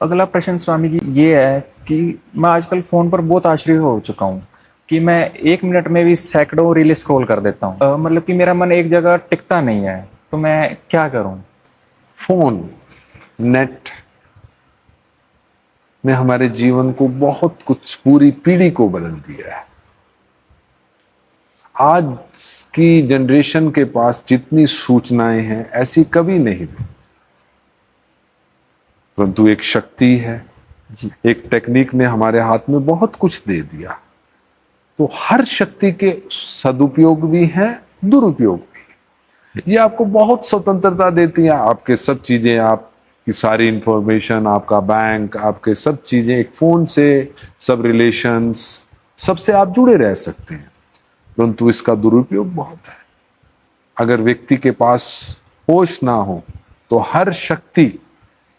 अगला प्रश्न स्वामी जी ये है कि मैं आजकल फोन पर बहुत आश्रय हो चुका हूँ कि मैं 1 मिनट में भी सैकड़ों रील स्क्रॉल कर देता हूँ। मतलब कि मेरा मन एक जगह टिकता नहीं है, तो मैं क्या करूँ? फोन, नेट ने हमारे जीवन को बहुत कुछ, पूरी पीढ़ी को बदल दिया है। आज की जनरेशन के पास जितनी सूचनाएं हैं ऐसी कभी नहीं रही, परंतु एक शक्ति है, जी एक टेक्निक ने हमारे हाथ में बहुत कुछ दे दिया। तो हर शक्ति के सदुपयोग भी हैं, दुरुपयोग भी। ये आपको बहुत स्वतंत्रता देती है। आपके सब चीजें, आपकी सारी इंफॉर्मेशन, आपका बैंक, आपके सब चीजें एक फोन से, सब रिलेशंस, सबसे आप जुड़े रह सकते हैं। परंतु इसका दुरुपयोग बहुत है। अगर व्यक्ति के पास होश ना हो तो हर शक्ति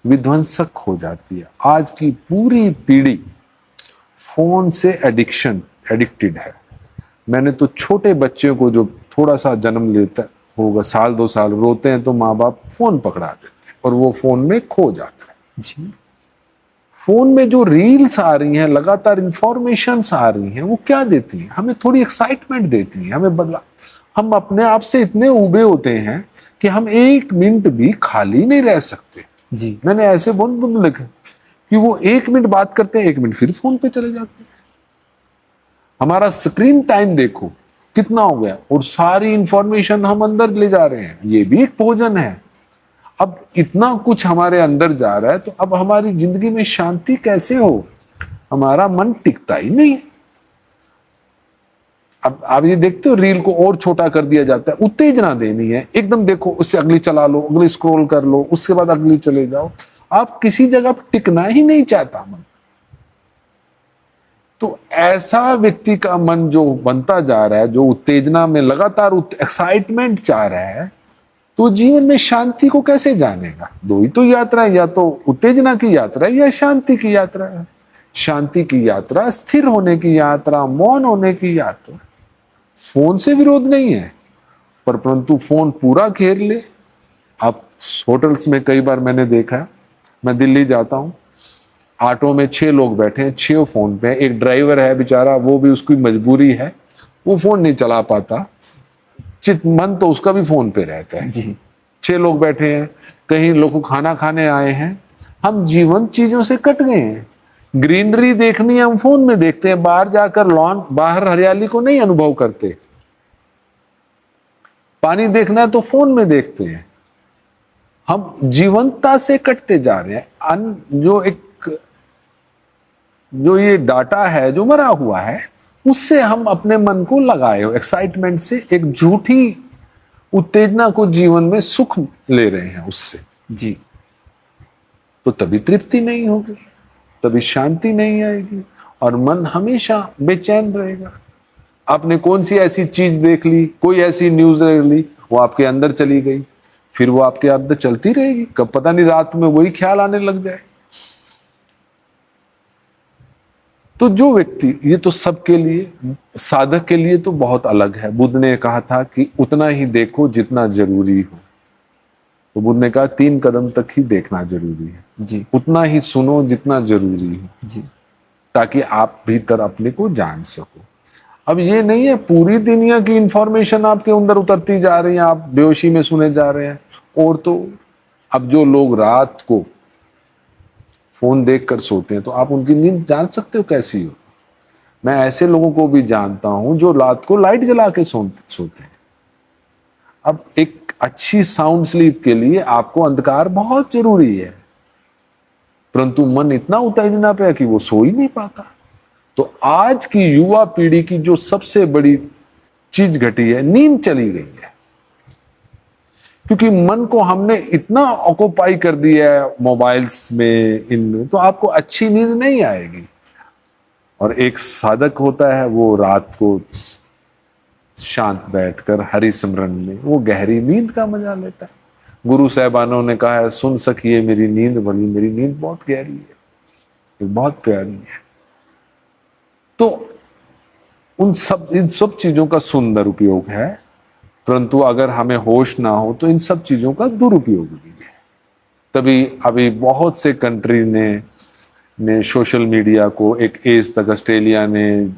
विध्वंसक हो जाती है। आज की पूरी पीढ़ी फोन से एडिक्टेड है। मैंने तो छोटे बच्चे को, जो थोड़ा सा जन्म लेता होगा, 1-2 साल, रोते हैं तो माँ बाप फोन पकड़ा देते हैं और वो फोन में खो जाता है। जी फोन में जो रील्स आ रही हैं, लगातार इंफॉर्मेशंस आ रही हैं, वो क्या देती हैं? हमें थोड़ी एक्साइटमेंट देती हैं, हमें बदला। हम अपने आप से इतने उबे होते हैं कि हम 1 मिनट भी खाली नहीं रह सकते। जी मैंने ऐसे बहुत बंद लिखे कि वो 1 मिनट बात करते हैं, 1 मिनट फिर फोन पे चले जाते हैं। हमारा स्क्रीन टाइम देखो कितना हो गया, और सारी इंफॉर्मेशन हम अंदर ले जा रहे हैं। ये भी एक भोजन है। अब इतना कुछ हमारे अंदर जा रहा है, तो अब हमारी जिंदगी में शांति कैसे हो? हमारा मन टिकता ही नहीं है। अब आप ये देखते हो, रील को और छोटा कर दिया जाता है, उत्तेजना देनी है, एकदम देखो, उससे अगली चला लो, अगली स्क्रॉल कर लो, उसके बाद अगली चले जाओ। आप किसी जगह पर टिकना ही नहीं चाहता मन। तो ऐसा व्यक्ति का मन जो बनता जा रहा है, जो उत्तेजना में लगातार एक्साइटमेंट चाह रहा है, तो जीवन में शांति को कैसे जानेगा? दो ही तो यात्रा है, या तो उत्तेजना की यात्रा है या शांति की यात्रा है। शांति की यात्रा, स्थिर होने की यात्रा, मौन होने की यात्रा। फोन से विरोध नहीं है, पर परंतु फोन पूरा घेर ले। आप होटल्स में कई बार मैंने देखा है, मैं दिल्ली जाता हूं, ऑटो में 6 लोग बैठे हैं, 6 फोन पे। एक ड्राइवर है बेचारा, वो भी उसकी मजबूरी है, वो फोन नहीं चला पाता, चित मन तो उसका भी फोन पे रहता है। जी 6 लोग बैठे हैं, कहीं लोग खाना खाने आए हैं। हम जीवंत चीजों से कट गए हैं। ग्रीनरी देखनी है, हम फोन में देखते हैं। बाहर जाकर लॉन, बाहर हरियाली को नहीं अनुभव करते। पानी देखना है तो फोन में देखते हैं। हम जीवंतता से कटते जा रहे हैं। जो ये डाटा है जो मरा हुआ है, उससे हम अपने मन को लगाए हो, एक्साइटमेंट से एक झूठी उत्तेजना को जीवन में सुख ले रहे हैं उससे। जी तो तभी तृप्ति नहीं होगी, तभी शांति नहीं आएगी, और मन हमेशा बेचैन रहेगा। आपने कौन सी ऐसी चीज देख ली, कोई ऐसी न्यूज देख ली, वो आपके अंदर चली गई, फिर वो आपके अंदर चलती रहेगी, कब पता नहीं रात में वही ख्याल आने लग जाए। तो जो व्यक्ति, ये तो सबके लिए, साधक के लिए तो बहुत अलग है। बुद्ध ने कहा था कि उतना ही देखो जितना जरूरी हो। तो बुद्ध ने कहा 3 कदम तक ही देखना जरूरी है। जी उतना ही सुनो जितना जरूरी हो, जी ताकि आप भीतर अपने को जान सको। अब ये नहीं है पूरी दुनिया की इंफॉर्मेशन आपके अंदर उतरती जा रही है, आप बेहोशी में सुने जा रहे हैं। और तो अब जो लोग रात को फोन देखकर सोते हैं, तो आप उनकी नींद जान सकते हो कैसी हो? मैं ऐसे लोगों को भी जानता हूं जो रात को लाइट जला के सोते हैं। अब एक अच्छी साउंड स्लीप के लिए आपको अंधकार बहुत जरूरी है, परंतु मन इतना उत्तेजना पे है कि वो सो ही नहीं पाता। तो आज की युवा पीढ़ी की जो सबसे बड़ी चीज घटी है, नींद चली गई है। क्योंकि मन को हमने इतना ऑक्युपाई कर दिया है मोबाइल्स में, इनमें, तो आपको अच्छी नींद नहीं आएगी। और एक साधक होता है, वो रात को शांत बैठकर हरि सिमरन में वो गहरी नींद का मजा लेता है। गुरु साहबानों ने कहा है, सुन सकिए मेरी नींद बड़ी, मेरी नींद बहुत गहरी है, बहुत प्यारी है। तो इन सब चीजों का सुंदर उपयोग है, परंतु अगर हमें होश ना हो तो इन सब चीजों का दुरुपयोग भी है। तभी अभी बहुत से कंट्री ने ने सोशल मीडिया को एक एज तक, ऑस्ट्रेलिया ने,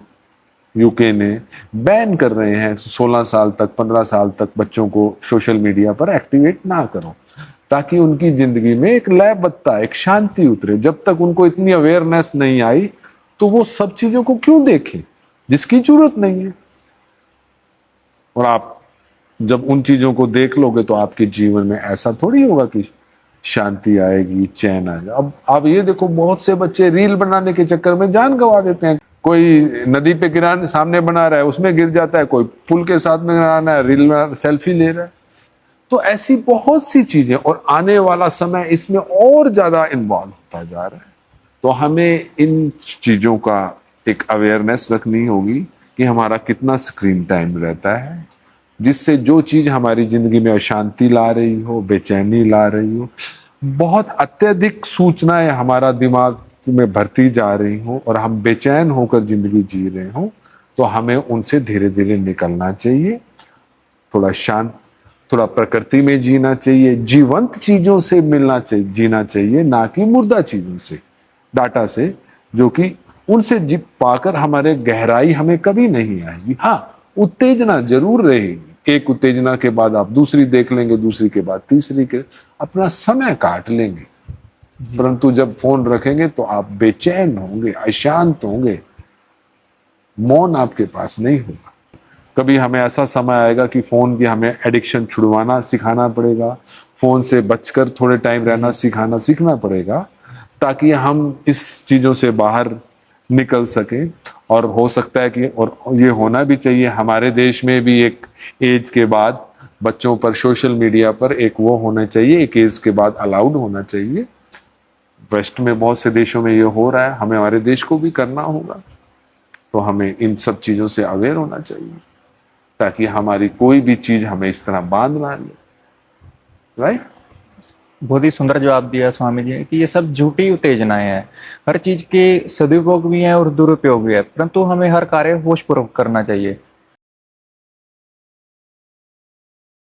यूके ने बैन कर रहे हैं 16 साल तक, 15 साल तक बच्चों को सोशल मीडिया पर एक्टिवेट ना करो, ताकि उनकी जिंदगी में एक लय बत्ता, एक शांति उतरे। जब तक उनको इतनी अवेयरनेस नहीं आई तो वो सब चीजों को क्यों देखें जिसकी जरूरत नहीं है। और आप जब उन चीजों को देख लोगे तो आपके जीवन में ऐसा थोड़ी होगा कि शांति आएगी, चैन आएगा। अब आप ये देखो, बहुत से बच्चे रील बनाने के चक्कर में जान गंवा देते हैं। कोई नदी पे किनारे सामने बना रहा है, उसमें गिर जाता है, कोई पुल के साथ में बनाना है, रील में सेल्फी ले रहा है। तो ऐसी बहुत सी चीजें, और आने वाला समय इसमें और ज्यादा इन्वॉल्व होता जा रहा है। तो हमें इन चीजों का एक अवेयरनेस रखनी होगी कि हमारा कितना स्क्रीन टाइम रहता है, जिससे जो चीज हमारी जिंदगी में अशांति ला रही हो, बेचैनी ला रही हो, बहुत अत्यधिक सूचनाएं हमारा दिमाग में भरती जा रही हो और हम बेचैन होकर जिंदगी जी रहे हो, तो हमें उनसे धीरे धीरे निकलना चाहिए। थोड़ा शांत, थोड़ा प्रकृति में जीना चाहिए, जीवंत चीजों से मिलना चाहिए, जीना चाहिए, ना कि मुर्दा चीजों से, डाटा से, जो कि उनसे जी पाकर हमारे गहराई हमें कभी नहीं आएगी। हाँ, उत्तेजना जरूर रहेगी, एक उत्तेजना के बाद आप दूसरी देख लेंगे, दूसरी के बाद तीसरी, के अपना समय काट लेंगे, परंतु जब फोन रखेंगे तो आप बेचैन होंगे, अशांत होंगे, मौन आपके पास नहीं होगा। कभी हमें ऐसा समय आएगा कि फोन की हमें एडिक्शन छुड़वाना सिखाना पड़ेगा, फोन से बचकर थोड़े टाइम रहना सीखना पड़ेगा, ताकि हम इस चीजों से बाहर निकल सके। और हो सकता है कि, और ये होना भी चाहिए, हमारे देश में भी एक एज के बाद बच्चों पर सोशल मीडिया पर एक वो होना चाहिए, एक एज के बाद अलाउड होना चाहिए। वेस्ट में बहुत से देशों में ये हो रहा है, हमें हमारे देश को भी करना होगा। तो हमें इन सब चीजों से अवेयर होना चाहिए, ताकि हमारी कोई भी चीज हमें इस तरह बांध ना ले। राइट? बहुत ही सुंदर जवाब दिया स्वामी जी कि ये सब झूठी उत्तेजनाएं हैं। हर चीज के सदुपयोग भी हैं और दुरुपयोग भी है, परंतु हमें हर कार्य होशपूर्वक करना चाहिए।